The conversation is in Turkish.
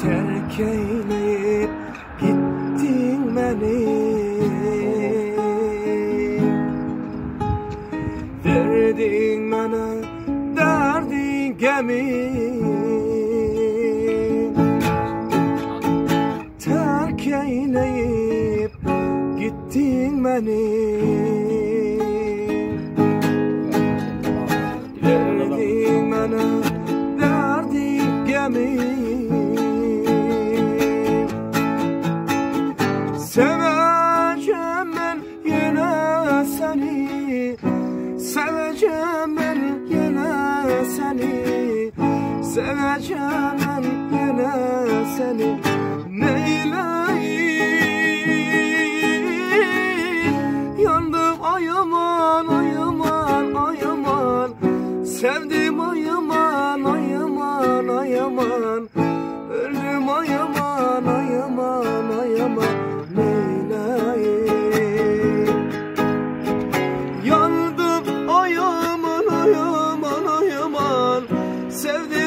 terk eyleyip gittin beni. Verdin bana derdin gemi, terk eyleyip gittin beni. Verdin bana derdin gemi, seveceğim ben yine seni, seveceğim ben yine seni, seveceğim ben yine seni. Neyleyim, yandım ay aman, ay aman, ay aman, sevdim ay aman, ay aman, ay aman, öldüm ay aman, ay aman, ay aman. Neyleyim, yandım ay aman, ay aman, ay aman, sevdim